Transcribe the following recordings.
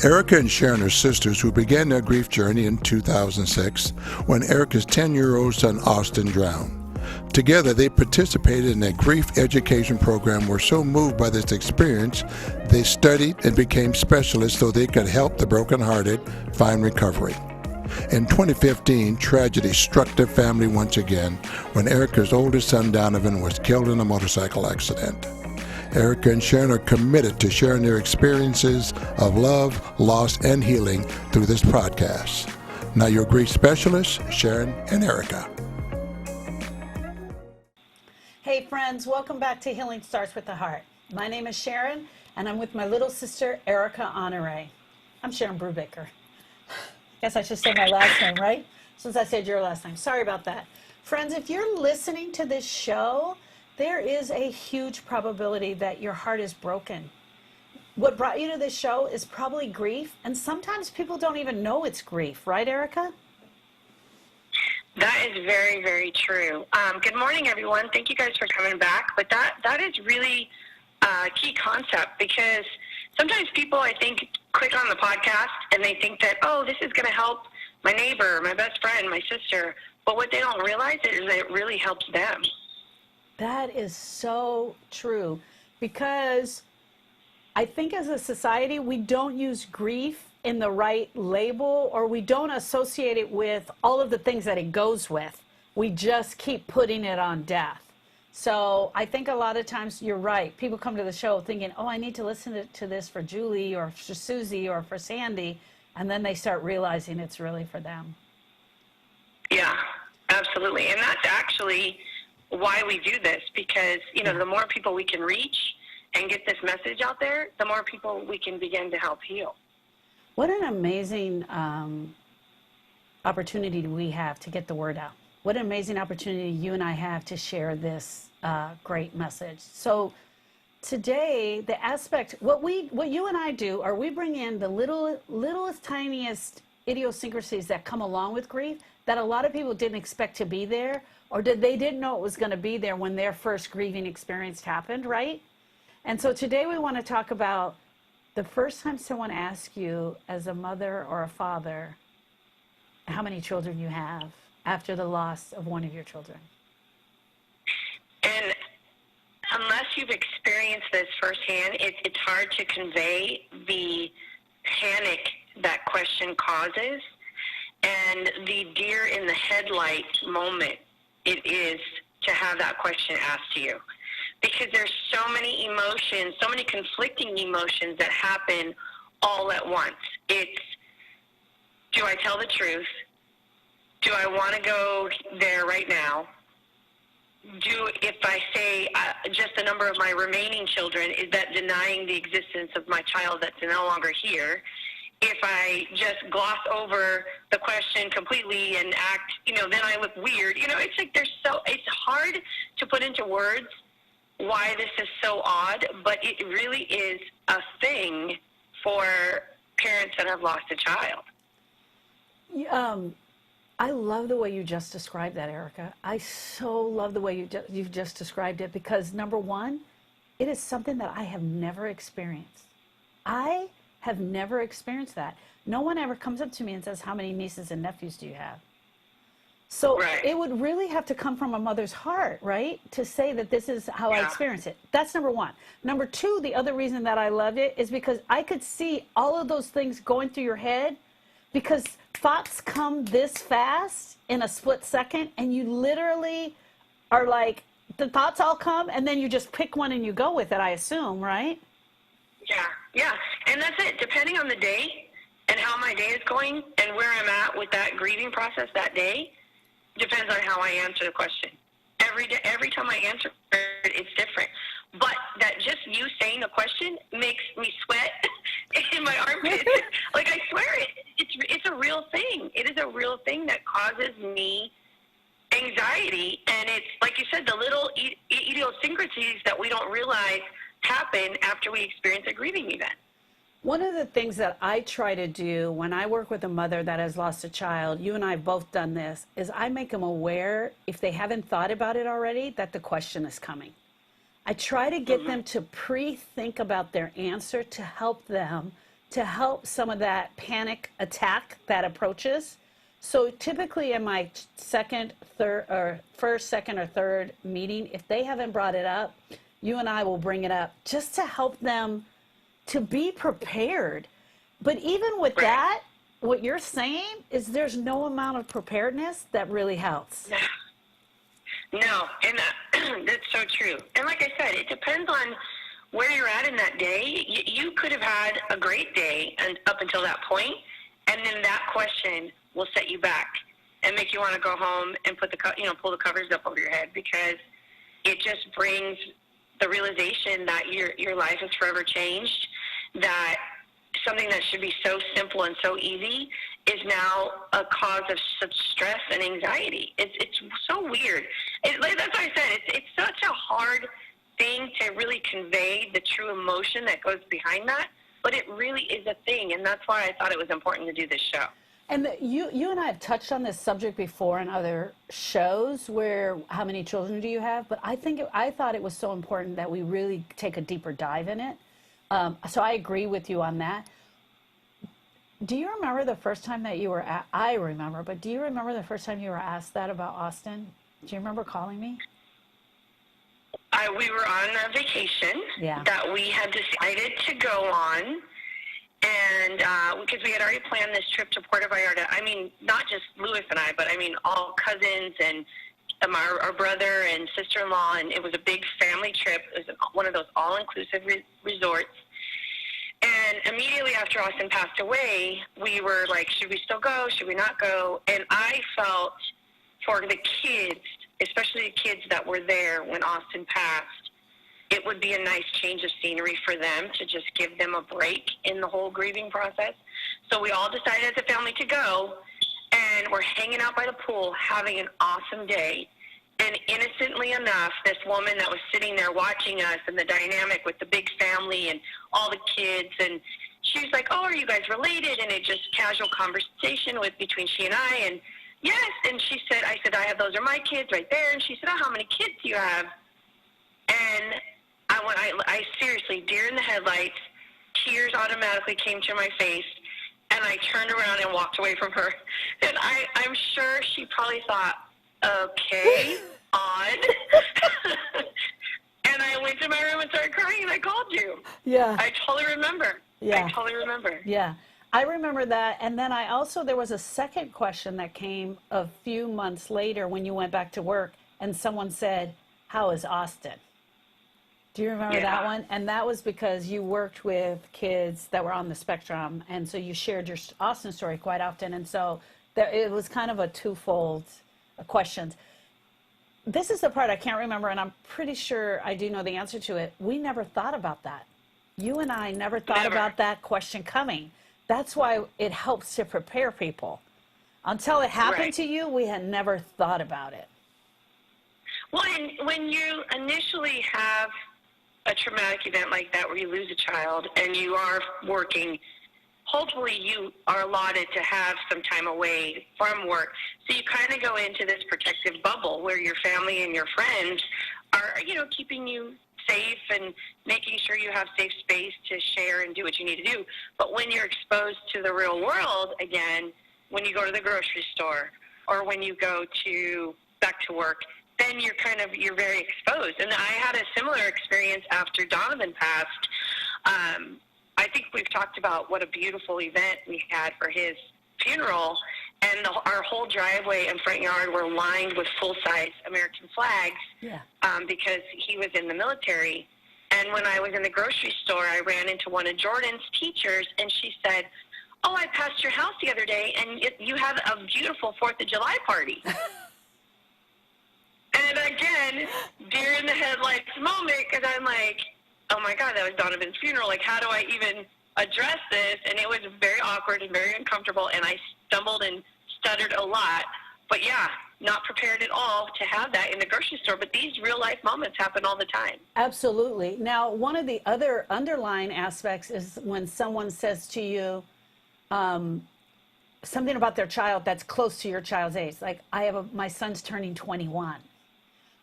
Erica and Sharon are sisters who began their grief journey in 2006 when Erica's 10-year-old son Austin drowned. Together, they participated in a grief education program, were so moved by this experience, they studied and became specialists so they could help the brokenhearted find recovery. In 2015, tragedy struck their family once again when Erica's oldest son Donovan was killed in a motorcycle accident. Erica and Sharon are committed to sharing their experiences of love, loss, and healing through this podcast. Now your grief specialists, Sharon and Erica. Hey friends, welcome back to Healing Starts with the Heart. My name is Sharon, and I'm with my little sister, Erica Honore. I'm Sharon Brubaker. Guess I should say my last name, right? Since I said your last name. Sorry about that. Friends, if you're listening to this show, there is a huge probability that your heart is broken. What brought you to this show is probably grief, and sometimes people don't even know it's grief, right, Erica? That is very, very true. Good morning, everyone. Thank you guys for coming back. But that is really a key concept, because sometimes people, I think, click on the podcast and they think that, oh, this is going to help my neighbor, my best friend, my sister. But what they don't realize is that it really helps them. That is so true, because I think as a society, we don't use grief in the right label, or we don't associate it with all of the things that it goes with. We just keep putting it on death. So I think a lot of times you're right. People come to the show thinking, oh, I need to listen to this for Julie or for Susie or for Sandy. And then they start realizing it's really for them. Yeah, absolutely. And that's actually why we do this, because, you know, the more people we can reach and get this message out there, the more people we can begin to help heal. What an amazing opportunity we have to get the word out. What an amazing opportunity you and I have to share this great message. So today, the aspect, what you and I do, are we bring in the littlest, tiniest idiosyncrasies that come along with grief that a lot of people didn't expect to be there, or they didn't know it was going to be there when their first grieving experience happened, right? And so today we want to talk about the first time someone asks you as a mother or a father how many children you have after the loss of one of your children. And unless you've experienced this firsthand, it's hard to convey the panic that question causes and the deer in the headlight moment it is to have that question asked to you. Because there's so many emotions, so many conflicting emotions that happen all at once. It's, do I tell the truth? Do I want to go there right now? If I say just the number of my remaining children, is that denying the existence of my child that's no longer here? If I just gloss over the question completely and act, then I look weird. It's like it's hard to put into words why this is so odd, but it really is a thing for parents that have lost a child. I love the way you just described that, Erica. I so love the way you've just described it, because number one, it is something that I have never experienced. I have never experienced that. No one ever comes up to me and says, how many nieces and nephews do you have? So right. It would really have to come from a mother's heart, right? To say that this is how I experience it. That's number one. Number two, the other reason that I loved it is because I could see all of those things going through your head, because thoughts come this fast in a split second, and you literally are like, the thoughts all come, and then you just pick one and you go with it, I assume, right? Yeah. And that's it. Depending on the day and how my day is going and where I'm at with that grieving process that day, depends on how I answer the question. Every time I answer it, it's different. But that just you saying the question makes me sweat in my armpits. Like, I swear it's a real thing. It is a real thing that causes me anxiety. And it's, like you said, the little idiosyncrasies that we don't realize happen after we experience a grieving event. One of the things that I try to do when I work with a mother that has lost a child, you and I have both done this, is I make them aware, if they haven't thought about it already, that the question is coming. I try to get them to pre-think about their answer to help them to help some of that panic attack that approaches. So typically in my second, third, or first, second, or third meeting, if they haven't brought it up, you and I will bring it up just to help them to be prepared. But even with that, what you're saying is there's no amount of preparedness that really helps. No, and that's so true. And like I said, it depends on where you're at in that day. You could have had a great day and up until that point, and then that question will set you back and make you want to go home and put pull the covers up over your head, because it just brings the realization that your life is forever changed, that something that should be so simple and so easy is now a cause of such stress and anxiety. It's so weird. That's why I said it's such a hard thing to really convey the true emotion that goes behind that, but it really is a thing, and that's why I thought it was important to do this show. And you and I have touched on this subject before in other shows, where how many children do you have? But I thought it was so important that we really take a deeper dive in it. So I agree with you on that. Do you remember the first time that you were I remember, but do you remember the first time you were asked that about Austin? Do you remember calling me? We were on a vacation that we had decided to go on. And because we had already planned this trip to Puerto Vallarta, I mean, not just Louis and I, but I mean all cousins and our brother and sister-in-law, and it was a big family trip. It was one of those all-inclusive resorts. And immediately after Austin passed away, we were like, should we still go? Should we not go? And I felt for the kids, especially the kids that were there when Austin passed, it would be a nice change of scenery for them to just give them a break in the whole grieving process. So we all decided as a family to go, and we're hanging out by the pool, having an awesome day. And innocently enough, this woman that was sitting there watching us and the dynamic with the big family and all the kids, and she was like, oh, are you guys related? And it just casual conversation between she and I, and yes. And she said, I said, those are my kids right there. And she said, oh, how many kids do you have? And I seriously, deer in the headlights, tears automatically came to my face, and I turned around and walked away from her. And I'm sure she probably thought, okay, odd. And I went to my room and started crying, and I called you. Yeah. I totally remember. Yeah. I totally remember. Yeah. I remember that. And then there was a second question that came a few months later when you went back to work, and someone said, how is Austin? Do you remember that one? And that was because you worked with kids that were on the spectrum, and so you shared your Austin story quite often. And so it was kind of a twofold question. This is the part I can't remember, and I'm pretty sure I do know the answer to it. We never thought about that. You and I never thought about that question coming. That's why it helps to prepare people. Until it happened to you, we had never thought about it. Well, and when you initially have a traumatic event like that where you lose a child and you are working, hopefully you are allotted to have some time away from work. So you kind of go into this protective bubble where your family and your friends are, keeping you safe and making sure you have safe space to share and do what you need to do. But when you're exposed to the real world again, when you go to the grocery store or when you go back to work, then you're very exposed. And I had a similar experience after Donovan passed. I think we've talked about what a beautiful event we had for his funeral, and our whole driveway and front yard were lined with full-size American flags because he was in the military. And when I was in the grocery store, I ran into one of Jordan's teachers, and she said, oh, I passed your house the other day, and you have a beautiful 4th of July party. And again, deer in the headlights moment, because I'm like, oh my God, that was Donovan's funeral. Like, how do I even address this? And it was very awkward and very uncomfortable, and I stumbled and stuttered a lot. But yeah, not prepared at all to have that in the grocery store. But these real life moments happen all the time. Absolutely. Now, one of the other underlying aspects is when someone says to you something about their child that's close to your child's age. Like, my son's turning 21.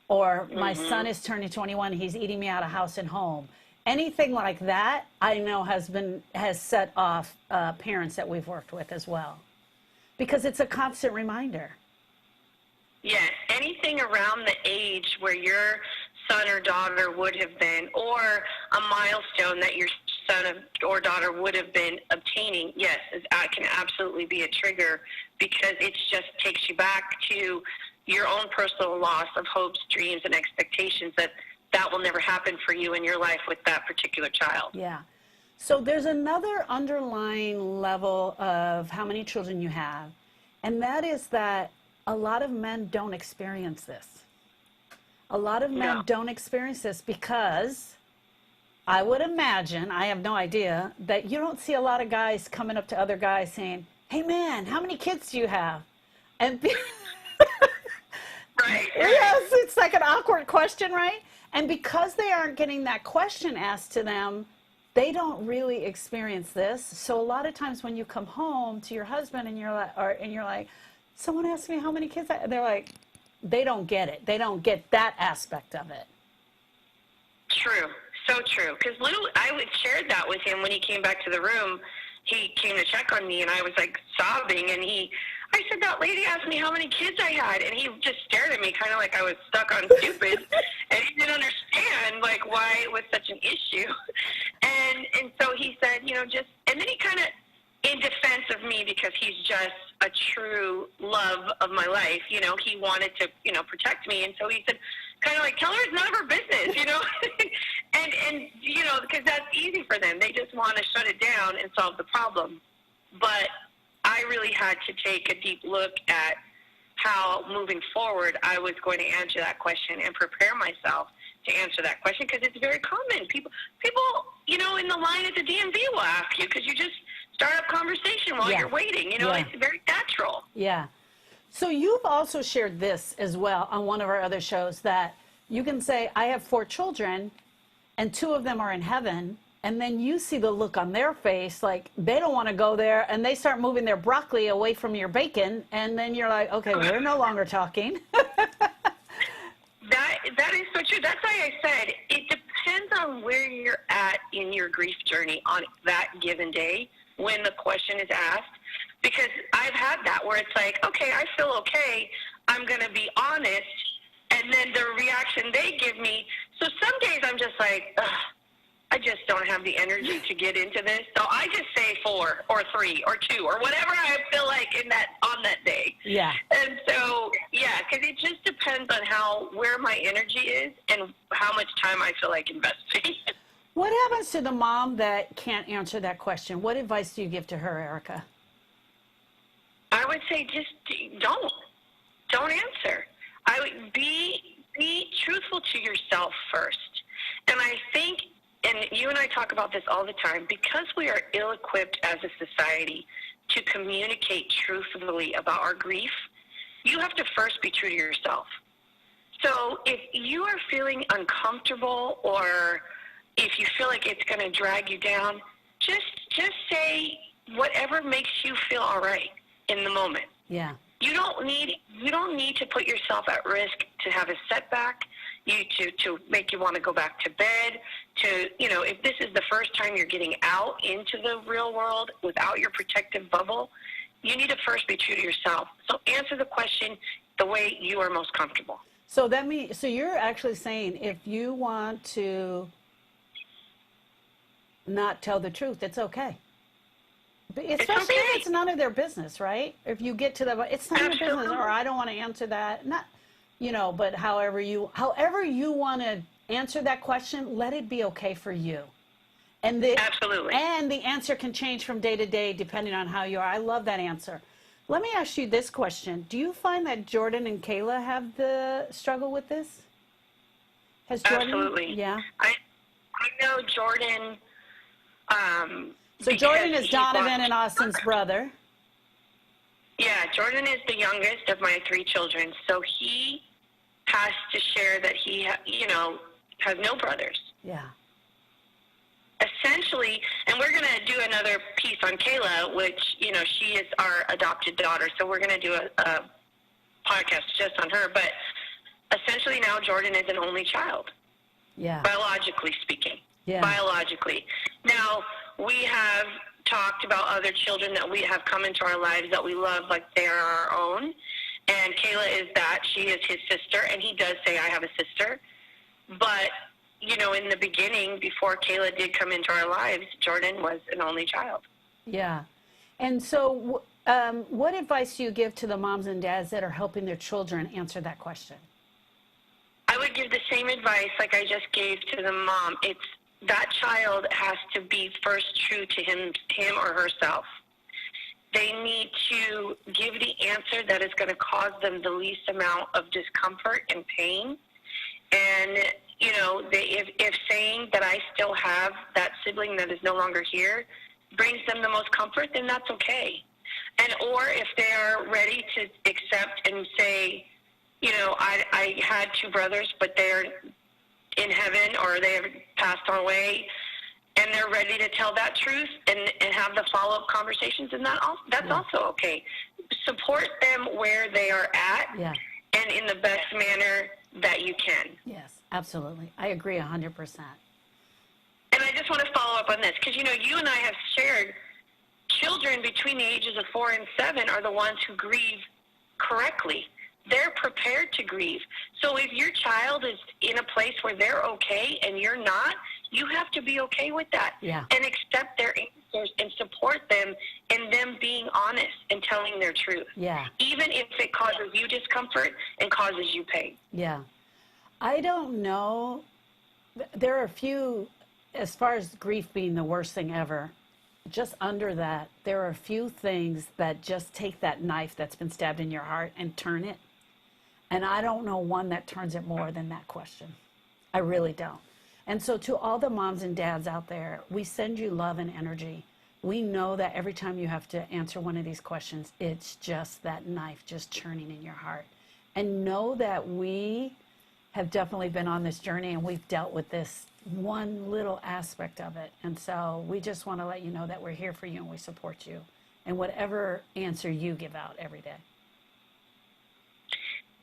Or my son is turning 21, he's eating me out of house and home. anything like that, I know has set off parents that we've worked with as well, because it's a constant reminder. Yes, anything around the age where your son or daughter would have been, or a milestone that your son or daughter would have been obtaining, yes, it can absolutely be a trigger, because it just takes you back to your own personal loss of hopes, dreams, and expectations that will never happen for you in your life with that particular child. Yeah. So there's another underlying level of how many children you have, and that is that a lot of men don't experience this. A lot of men don't experience this because I would imagine, I have no idea, that you don't see a lot of guys coming up to other guys saying, "Hey man, how many kids do you have?" And Right. yes, it's like an awkward question, right? And because they aren't getting that question asked to them, they don't really experience this. So a lot of times when you come home to your husband and you're like, "Someone asked me how many kids they're like, they don't get it. They don't get that aspect of it. True. So true. Because I shared that with him when he came back to the room. He came to check on me, and I was like sobbing. And I said, "That lady asked me how many kids I had," and he just stared at me, kind of like I was stuck on stupid, and he didn't understand like why it was such an issue. And so he said, and then he kind of, in defense of me, because he's just a true love of my life, he wanted to, protect me. And so he said, kind of like, "Tell her it's none of her business," and because that's easy for them. They just want to shut it down and solve the problem. But I really had to take a deep look at how, moving forward, I was going to answer that question and prepare myself to answer that question, because it's very common. People, in the line at the DMV will ask you, because you just start up conversation while you're waiting. It's very natural. Yeah. So you've also shared this as well on one of our other shows, that you can say, "I have 4 children and 2 of them are in heaven." And then you see the look on their face, like they don't want to go there, and they start moving their broccoli away from your bacon. And then you're like, "Okay, we're no longer talking." That is so true. That's why I said it depends on where you're at in your grief journey on that given day when the question is asked. Because I've had that where it's like, "Okay, I feel okay. I'm going to be honest." And then the reaction they give me. So some days I'm just like, "Ugh, I just don't have the energy to get into this." So I just say 4 or 3 or 2 or whatever I feel like on that day. Yeah. And so, because it just depends on where my energy is and how much time I feel like investing. What happens to the mom that can't answer that question? What advice do you give to her, Erica? I would say just don't answer. I would be truthful to yourself first. And I think, and you and I talk about this all the time, because we are ill-equipped as a society to communicate truthfully about our grief, you have to first be true to yourself. So if you are feeling uncomfortable, or if you feel like it's going to drag you down, just say whatever makes you feel all right in the moment. Yeah. You don't need to put yourself at risk to have a setback, to make you want to go back to bed, if this is the first time you're getting out into the real world without your protective bubble, you need to first be true to yourself. So answer the question the way you are most comfortable. So so you're actually saying, if you want to not tell the truth, it's okay. But especially if it's none of their business, right? If you get to it's none of their business, or I don't want to answer that. Not, but however you want to answer that question, let it be okay for you. And Absolutely. And the answer can change from day to day depending on how you are. I love that answer. Let me ask you this question. Do you find that Jordan and Kayla have the struggle with this? Has Jordan? Absolutely. Yeah. I know Jordan. So Jordan is Donovan and Austin's brother. Yeah, Jordan is the youngest of my 3 children, so he has to share that he, has no brothers. Yeah. Essentially, and we're going to do another piece on Kayla, which, she is our adopted daughter, so we're going to do a podcast just on her. But essentially now Jordan is an only child, Yeah. biologically speaking. biologically. Now, we have talked about other children that we have come into our lives that we love like they are our own. And Kayla is that. She is his sister, and he does say, I have a sister. But, you know, in the beginning, before Kayla did come into our lives, Jordan was an only child. Yeah. And so what advice do you give to the moms and dads that are helping their children answer that question? I would give the same advice like I just gave to the mom. It's that child has to be first true to him or herself. They need to give the answer that is going to cause them the least amount of discomfort and pain. And, you know, if saying that I still have that sibling that is no longer here brings them the most comfort, then that's okay. And or if they're ready to accept and say, you know, I had two brothers, but they're in heaven or they have passed away, and they're ready to tell that truth and have the follow-up conversations, and that's also okay. Support them where they are at and in the best manner that you can. Yes, absolutely. I agree 100%. And I just want to follow up on this because, you know, you and I have shared children between the ages of 4 and 7 are the ones who grieve correctly. They're prepared to grieve. So if your child is in a place where they're okay and you're not, you have to be okay with that and accept their answers and support them in them being honest and telling their truth. Yeah. Even if it causes you discomfort and causes you pain. Yeah. I don't know. There are a few, as far as grief being the worst thing ever, just under that, there are a few things that just take that knife that's been stabbed in your heart and turn it. And I don't know one that turns it more than that question. I really don't. And so to all the moms and dads out there, we send you love and energy. We know that every time you have to answer one of these questions, it's just that knife just churning in your heart. And know that we have definitely been on this journey and we've dealt with this one little aspect of it. And so we just want to let you know that we're here for you and we support you in whatever answer you give out every day.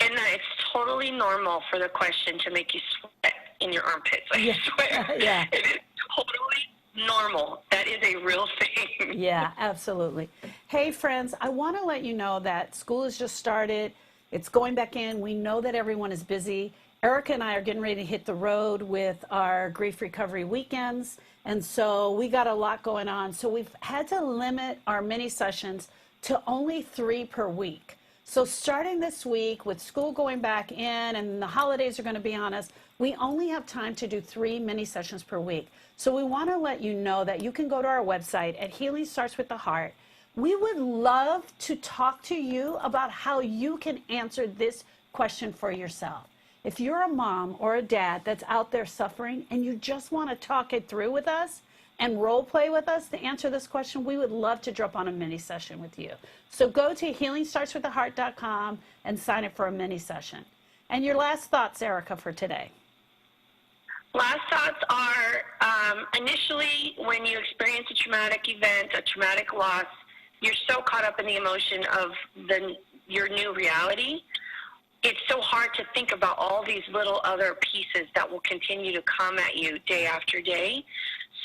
And that it's totally normal for the question to make you sweat in your armpits. I swear. Yeah. It is totally normal. That is a real thing. Yeah, absolutely. Hey, friends, I want to let you know that school has just started. It's going back in. We know that everyone is busy. Erica and I are getting ready to hit the road with our grief recovery weekends. And so we got a lot going on. So we've had to limit our mini sessions to only 3 per week. So starting this week with school going back in and the holidays are going to be on us, we only have time to do 3 mini sessions per week. So we want to let you know that you can go to our website at Healing Starts with the Heart. We would love to talk to you about how you can answer this question for yourself. If you're a mom or a dad that's out there suffering and you just want to talk it through with us and role play with us to answer this question, we would love to drop on a mini session with you. So go to healingstartswiththeheart.com and sign up for a mini session. And your last thoughts, Erica, for today? Last thoughts are initially when you experience a traumatic event, a traumatic loss, you're so caught up in the emotion of your new reality. It's so hard to think about all these little other pieces that will continue to come at you day after day.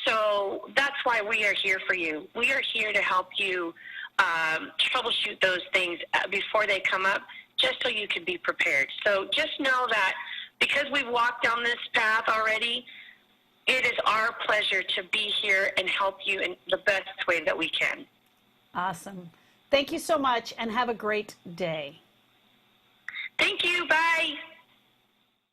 So that's why we are here for you. We are here to help you troubleshoot those things before they come up, just so you can be prepared. So just know that because we've walked down this path already, it is our pleasure to be here and help you in the best way that we can. Awesome. Thank you so much and have a great day.